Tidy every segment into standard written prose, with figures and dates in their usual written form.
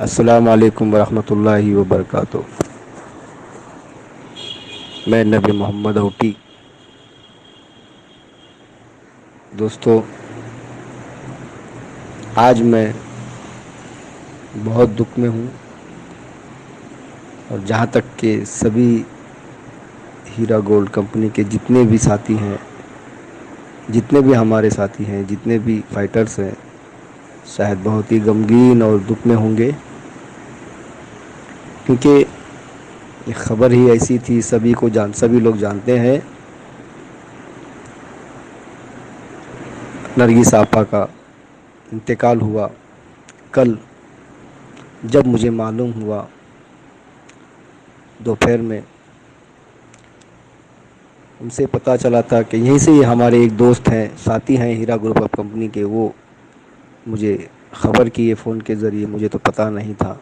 السلام علیکم ورحمۃ اللہ وبرکاتہ۔ میں نبی محمد ہوٹی۔ دوستو، آج میں بہت دکھ میں ہوں، اور جہاں تک کہ سبھی ہیرا گولڈ کمپنی کے جتنے بھی ساتھی ہیں، جتنے بھی ہمارے ساتھی ہیں، جتنے بھی فائٹرز ہیں، شاید بہت ہی غمگین اور دکھ میں ہوں گے، کیونکہ یہ خبر ہی ایسی تھی، سبھی لوگ جانتے ہیں۔ نرگس آپا کا انتقال ہوا کل، جب مجھے معلوم ہوا دوپہر میں ان سے پتہ چلا تھا کہ یہیں سے ہی ہمارے ایک دوست ہیں، ساتھی ہیں ہیرا گروپ آف کمپنی کے، وہ مجھے خبر کیے فون کے ذریعے۔ مجھے تو پتہ نہیں تھا،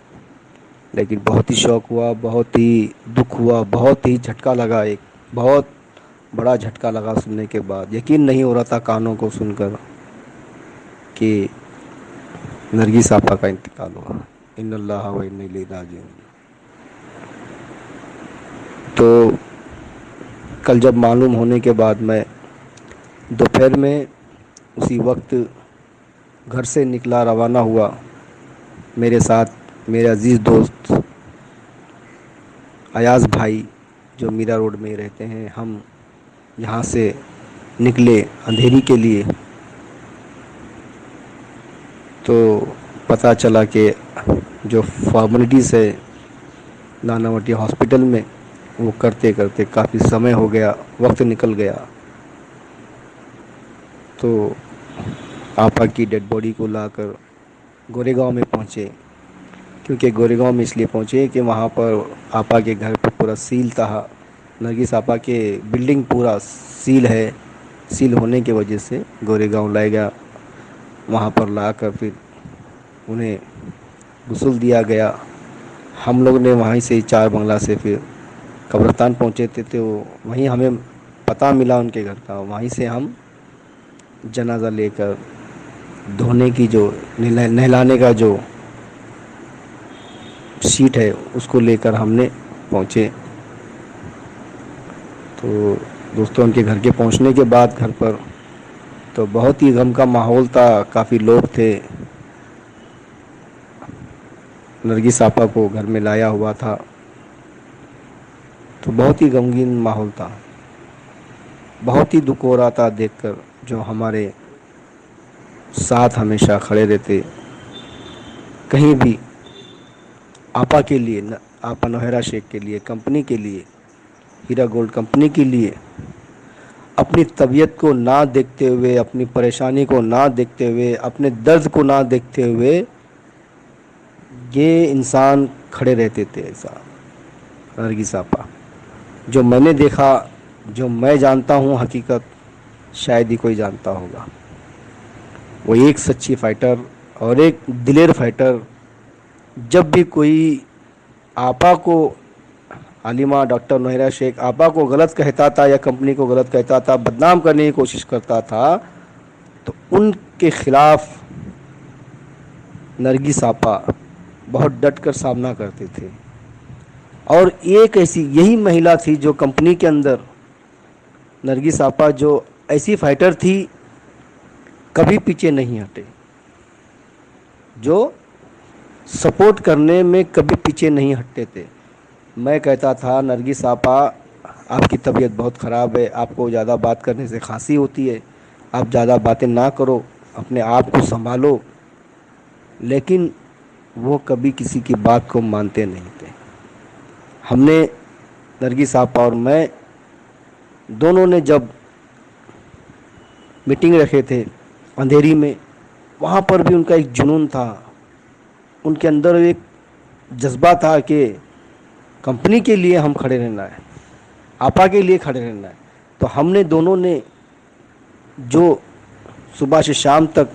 لیکن بہت ہی شوق ہوا، بہت ہی دکھ ہوا، بہت ہی جھٹکا لگا، ایک بہت بڑا جھٹکا لگا سننے کے بعد۔ یقین نہیں ہو رہا تھا کانوں کو سن کر کہ نرگس آپا کا انتقال ہوا۔ ان اللہ و انا الیہ راجعون۔ تو کل جب معلوم ہونے کے بعد میں دوپہر میں اسی وقت گھر سے نکلا، روانہ ہوا۔ میرے ساتھ میرے عزیز دوست ایاز بھائی، جو میرا روڈ میں رہتے ہیں، ہم یہاں سے نکلے اندھیری کے لیے۔ تو پتہ چلا کہ جو فارملٹیز ہے ناناوٹی ہاسپٹل میں، وہ کرتے کرتے کافی سمے ہو گیا، وقت نکل گیا۔ تو آپا کی ڈیڈ باڈی کو لا کر گورے گاؤں میں پہنچے، کیونکہ گورے گاؤں میں اس لیے پہنچے کہ وہاں پر آپا کے گھر پہ پورا سیل تھا۔ نرگس آپا کے بلڈنگ پورا سیل ہے، سیل ہونے کی وجہ سے گورے گاؤں لائے گیا۔ وہاں پر لا کر پھر انہیں غسل دیا گیا۔ ہم لوگ نے وہیں سے چار بنگلہ سے پھر قبرستان پہنچے تھے، وہ وہیں ہمیں پتہ ملا ان کے گھر کا، وہیں سے ہم جنازہ لے کر دھونے کی جو نہلانے کا جو شیٹ ہے اس کو لے کر ہم نے پہنچے۔ تو دوستوں، ان کے گھر کے پہنچنے کے بعد گھر پر تو بہت ہی غم کا ماحول تھا، کافی لوگ تھے۔ نرگس آپا کو گھر میں لایا ہوا تھا، تو بہت ہی غمگین ماحول تھا۔ بہت ہی دکھ ہو رہا تھا دیکھ کر، جو ہمارے ساتھ ہمیشہ کھڑے رہتے، کہیں بھی آپا کے لیے، آپا نوحیرا شیخ کے لیے، کمپنی کے لیے، ہیرا گولڈ کمپنی کے لیے اپنی طبیعت کو نہ دیکھتے ہوئے، اپنی پریشانی کو نہ دیکھتے ہوئے، اپنے درد کو نہ دیکھتے ہوئے یہ انسان کھڑے رہتے تھے۔ ایسا نرگس آپا، جو میں نے دیکھا، جو میں جانتا ہوں حقیقت، شاید ہی کوئی جانتا ہوگا۔ وہ ایک سچی فائٹر اور ایک دلیر فائٹر۔ جب بھی کوئی آپا کو، عالمہ ڈاکٹر نوحیرا شیخ آپا کو غلط کہتا تھا یا کمپنی کو غلط کہتا تھا، بدنام کرنے کی کوشش کرتا تھا، تو ان کے خلاف نرگس آپا بہت ڈٹ کر سامنا کرتے تھے۔ اور ایک ایسی یہی مہیلا تھی جو کمپنی کے اندر، نرگس آپا جو ایسی فائٹر تھی، کبھی پیچھے نہیں ہٹے، جو سپورٹ کرنے میں کبھی پیچھے نہیں ہٹتے تھے۔ میں کہتا تھا نرگس آپا، آپ کی طبیعت بہت خراب ہے، آپ کو زیادہ بات کرنے سے کھانسی ہوتی ہے، آپ زیادہ باتیں نہ کرو، اپنے آپ کو سنبھالو، لیکن وہ کبھی کسی کی بات کو مانتے نہیں تھے۔ ہم نے، نرگس آپا اور میں دونوں نے جب میٹنگ رکھے تھے اندھیری میں، وہاں پر بھی ان کا ایک جنون تھا، ان کے اندر ایک جذبہ تھا کہ کمپنی کے لیے ہم کھڑے رہنا ہے، آپا کے لیے کھڑے رہنا ہے۔ تو ہم نے دونوں نے جو صبح سے شام تک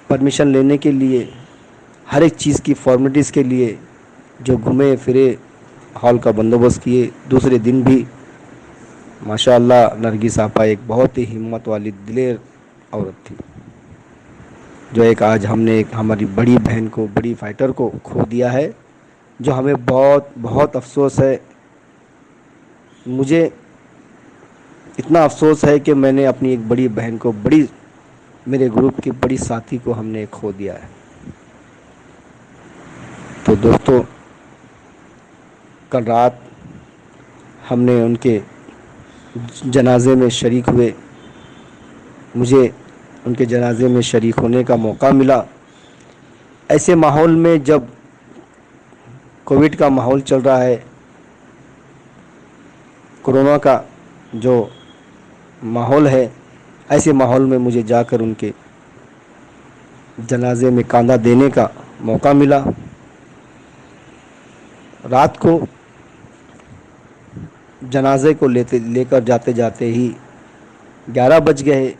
پرمیشن لینے کے لیے، ہر ایک چیز کی فارمیلٹیز کے لیے جو گھومے پھرے، ہال کا بندوبست کیے، دوسرے دن بھی ماشاء اللہ نرگس آپا ایک بہت ہی ہمت والی دلیر عورت تھی۔ جو ایک آج ہم نے ایک ہماری بڑی بہن کو، بڑی فائٹر کو کھو دیا ہے، جو ہمیں بہت بہت افسوس ہے. مجھے اتنا افسوس ہے کہ میں نے اپنی ایک بڑی بہن کو، میرے گروپ کی بڑی ساتھی کو ہم نے کھو دیا ہے. تو دوستو، کل رات ہم نے ان کے جنازے میں شریک ہوئے. مجھے ان کے جنازے میں شریک ہونے کا موقع ملا. ایسے ماحول میں، جب کووڈ کا ماحول چل رہا ہے، کورونا کا جو ماحول ہے، ایسے ماحول میں مجھے جا کر ان کے جنازے میں کاندھا دینے کا موقع ملا. رات کو جنازے کو لے کر جاتے جاتے ہی 11 بج گئے.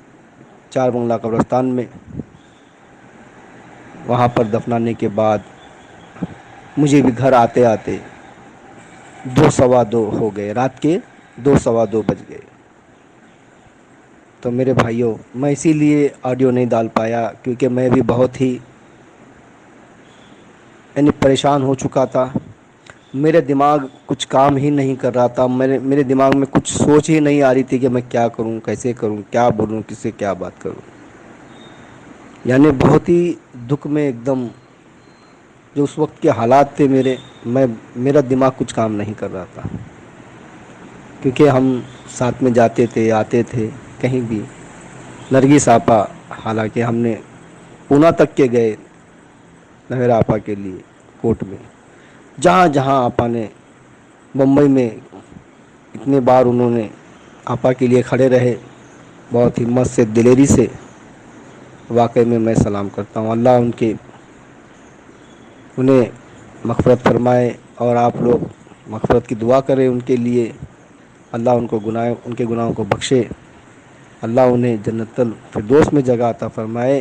چار بنگلہ قبرستان میں وہاں پر دفنانے کے بعد مجھے بھی گھر آتے آتے 2 سوا 2 ہو گئے. رات کے 2 سوا 2 بج گئے. تو میرے بھائیوں، میں اسی لیے آڈیو نہیں ڈال پایا، کیونکہ میں بھی بہت ہی پریشان ہو چکا تھا. میرے دماغ کچھ کام ہی نہیں کر رہا تھا. میرے دماغ میں کچھ سوچ ہی نہیں آ رہی تھی کہ میں کیا کروں، کیسے کروں، کیا بولوں، کس سے کیا بات کروں. یعنی بہت ہی دکھ میں ایک دم، جو اس وقت کے حالات تھے میرا دماغ کچھ کام نہیں کر رہا تھا. کیونکہ ہم ساتھ میں جاتے تھے، آتے تھے کہیں بھی. نرگس آپا، حالانکہ ہم نے پونا تک کے گئے نہرا آپا کے لیے کوٹ میں. جہاں جہاں آپا نے، ممبئی میں اتنے بار انہوں نے آپا کے لیے کھڑے رہے، بہت ہمت سے، دلیری سے. واقعی میں سلام کرتا ہوں. اللہ انہیں مغفرت فرمائے، اور آپ لوگ مغفرت کی دعا کریں ان کے لیے. اللہ ان کے گناہوں کو بخشے. اللہ انہیں جنت الفردوس میں جگہ عطا فرمائے.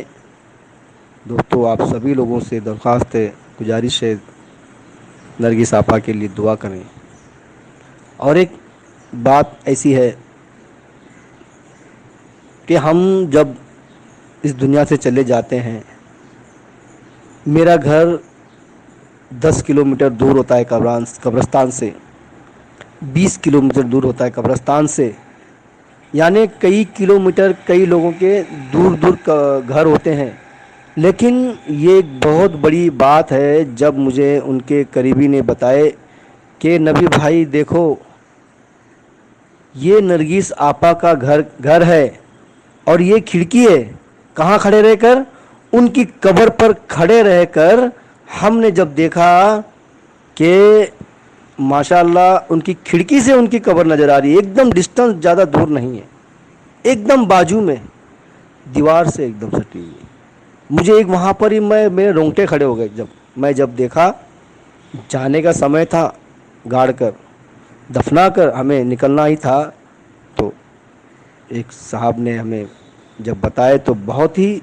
دوستو، آپ سبھی لوگوں سے درخواست ہے، گزارش ہے، نرگس آپا کے لیے دعا کریں. اور ایک بات ایسی ہے کہ ہم جب اس دنیا سے چلے جاتے ہیں، میرا گھر 10 کلومیٹر دور ہوتا ہے قبرستان سے. 20 کلومیٹر دور ہوتا ہے قبرستان سے. یعنی کئی کلومیٹر، کئی لوگوں کے دور دور گھر ہوتے ہیں. لیکن یہ ایک بہت بڑی بات ہے جب مجھے ان کے قریبی نے بتائے کہ نبی بھائی دیکھو، یہ نرگس آپا کا گھر ہے، اور یہ کھڑکی ہے. کہاں کھڑے رہ کر؟ ان کی قبر پر کھڑے رہ کر ہم نے جب دیکھا کہ ماشاء اللہ ان کی کھڑکی سے ان کی قبر نظر آ رہی ہے. ایک دم ڈسٹنس، زیادہ دور نہیں ہے، ایک دم بازو میں، دیوار سے ایک دم سٹی ہوئی. مجھے ایک وہاں پر ہی میرے رونگٹے کھڑے ہو گئے. جب دیکھا، جانے کا سمے تھا، گاڑ کر دفنا کر ہمیں نکلنا ہی تھا. تو ایک صاحب نے ہمیں جب بتائے تو بہت ہی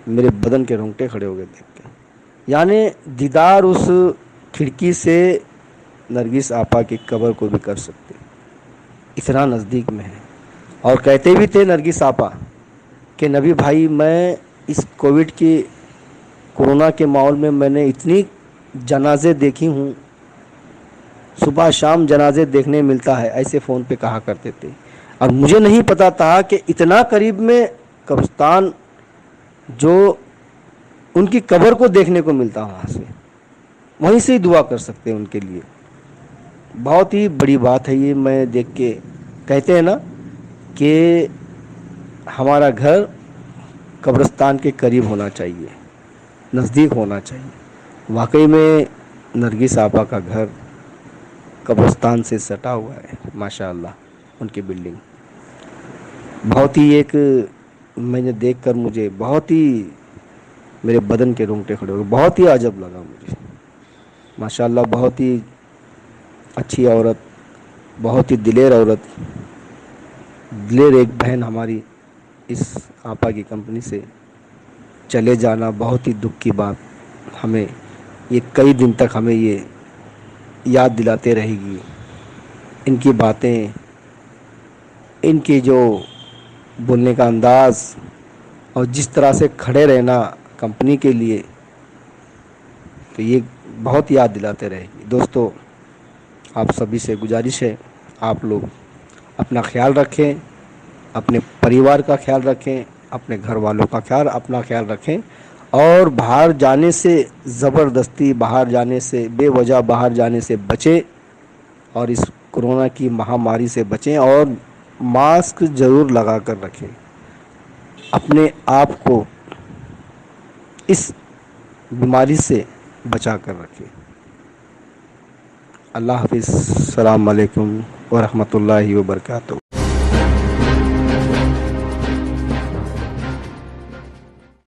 میرے بدن کے رونگٹے کھڑے ہو گئے دیکھ کے. یعنی دیدار اس کھڑکی سے نرگس آپا کی قبر کو بھی کر سکتے، اتنا نزدیک میں ہے. اور کہتے بھی تھے نرگس آپا کہ نبی بھائی، میں اس کورونا کے ماحول میں نے اتنی جنازے دیکھی ہوں، صبح شام جنازے دیکھنے ملتا ہے، ایسے فون پہ کہا کرتے تھے. اور مجھے نہیں پتا تھا کہ اتنا قریب میں قبرستان، جو ان کی قبر کو دیکھنے کو ملتا، وہاں سے، وہیں سے ہی دعا کر سکتے ہیں ان کے لیے. بہت ہی بڑی بات ہے یہ. میں دیکھ کے، کہتے ہیں نا کہ ہمارا گھر قبرستان کے قریب ہونا چاہیے، نزدیک ہونا چاہیے. واقعی میں نرگس آپا کا گھر قبرستان سے سٹا ہوا ہے. ماشاء اللہ، ان کی بلڈنگ بہت ہی میں نے دیکھ کر مجھے بہت ہی میرے بدن کے رونگٹے کھڑے ہو گئے. بہت ہی عجب لگا مجھے. ماشاء اللہ، بہت ہی اچھی عورت، بہت ہی دلیر عورت، دلیر ایک بہن ہماری اس آپا کی کمپنی سے چلے جانا بہت ہی دکھ کی بات. ہمیں یہ کئی دن تک ہمیں یہ یاد دلاتے رہے گی. ان کی باتیں، ان کی جو بولنے کا انداز، اور جس طرح سے کھڑے رہنا کمپنی کے لیے، تو یہ بہت یاد دلاتے رہے گی۔ دوستو، آپ سبھی سے گزارش ہے، آپ لوگ اپنا خیال رکھیں، اپنے پریوار کا خیال رکھیں، اپنے گھر والوں کا اپنا خیال رکھیں، اور باہر جانے سے، زبردستی باہر جانے سے، بے وجہ باہر جانے سے بچیں، اور اس کورونا کی مہاماری سے بچیں، اور ماسک ضرور لگا کر رکھیں، اپنے آپ کو اس بیماری سے بچا کر رکھیں۔ اللہ حافظ، السلام علیکم ورحمۃ اللہ وبرکاتہ۔